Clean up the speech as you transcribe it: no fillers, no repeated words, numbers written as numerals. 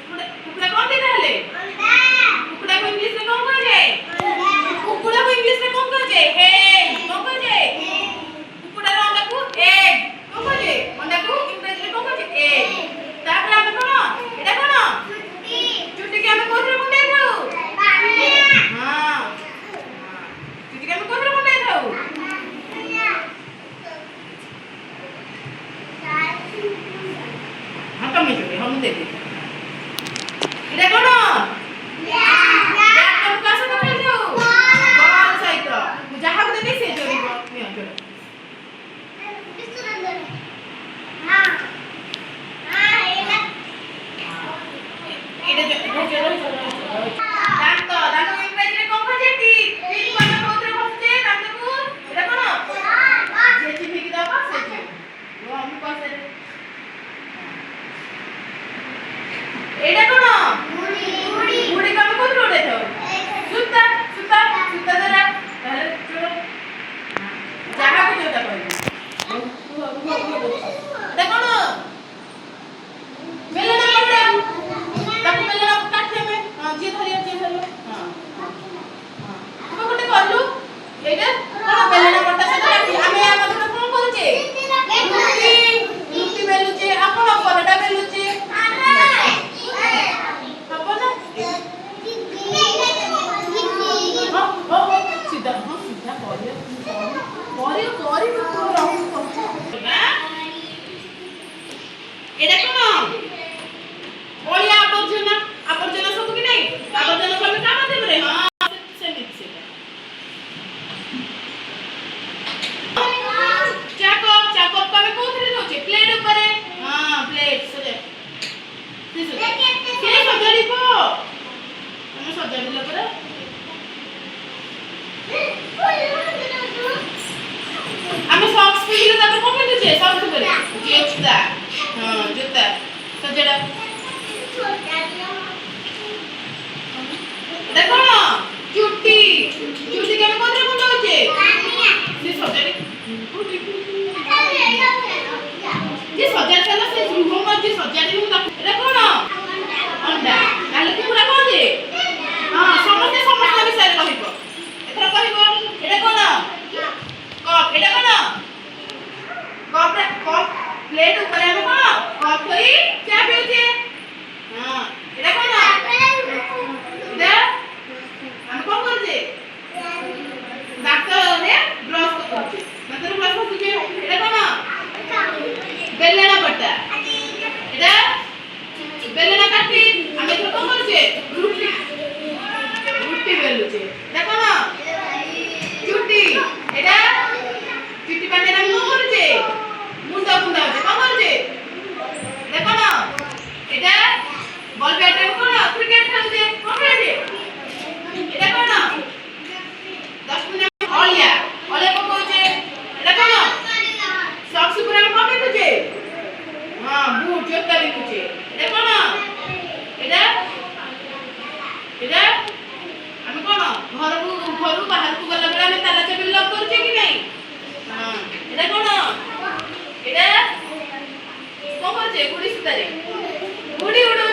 କୁକୁଡ଼ା କଣ ଦି ତାହେଲେ କୁକୁଡ଼ାକୁ ଇଂଲିଶରେ କଣ କୁହାଯାଏ କୁକୁଡ଼ାକୁ ଇଂଲିଶରେ କଣ କୁହାଯାଏ ହେନ୍ କଣ କୁହାଯାଏ କୁକୁଡ଼ାର ଅଣ୍ଡାକୁ ଏଗ୍ କଣ କୁହାଯାଏ ଅଣ୍ଡାକୁ ଇଂରାଜୀରେ କଣ କୁହାଯାଏ ଏଗ୍ ତାପରେ ଆମେ କଣ ଏଟା କଣ ଚୁଟିକି ଆମେ କୋଉଥିରେ ମୁଣ୍ଡେଇ ଥାଉ ହଁ ଚୁଟିକି ଆମେ କୋଉଥିରେ ମୁଣ୍ଡେଇ ଥାଉ हाँ कमी चुके हम दे दे इधर कौन तुम कैसे तो खेल जाओ बॉल सही तो जहाँ को देखे से जोड़ी बॉल नहीं जोड़ी हाँ हाँ इधर जो दांतो इंग्लिश में कौन खोजे थी तीन बार कोतरे खोजे दांतो को इधर कौन जेची फिकी दो पास से वो हम पास से एडा कोन मुड़ी मुड़ी कम को रोडे तो सुता सुता सुता जरा पहले चलो जहां को जोता कोई देखो ना मेले ना पड़े तब मेले ना काटे में हां जी धरिया हां हां तू कोटे करलु एडा कोन मेले ना पड़ता से हमें आ मतलब कोन करूचे रुटी बेलुचे आपण परोटा बेलुचे सीधा हाँ सीधा करियो करियो करियो तो रहू एडा कोन ओलिया आवर्जना सब कि नहीं आवर्जना सब काम देबे रे हां से मिक्स चाको चाको कमे कोथरे दोचे प्लेट ऊपर हां प्लेट सजे से सजाड़ी को हम सजाड़ी ला पर हमें सॉक्स पहले तापर कोन में छे सॉक्स करे जूता हां जूता सजड़ा देखो ना चुट्टी चुट्टी के में कोथरे कोन होचे से सजाड़ी जे सजाड़ चला से रूम में जे सजाड़ी हूं देखो ना अंडा काले कुकुड़ा कोन दे हां समस्त विषय कहिबो एथरा कहिबो एटा कोन कप एटा कोन कप प्लेट ऊपर हम कोन कप थई चा पिउचे हां एटा कोन इधर हम कोन करजे दांत रे ब्रश करजे दांत रे ब्रश करजे एटा कोन बेलना पट्टा एटा बेलना काटी हम एथरा कोन करजे रुटी बेलुचे देखो ना चुट्टी एटा चुट्टी पाटे ना कोन करजे मुंडा मुंडा होचे कोन करजे देखो ना एटा बॉल बैट रे कोन क्रिकेट खेलजे कोन खेलजे एटा कोन 10 मिनट ओलिया ओले को होचे एटा कोन सॉक्स ऊपर हम कोन बेचुचे हां बूट जोता बेचुचे एटा कोन एटा एटा हम कोन घर बाहर को गला बेला में ताला चाबी लॉक करछे कि नहीं हां एटा कोन एटा कोन करछे गुडी सुतारे गुडी उडो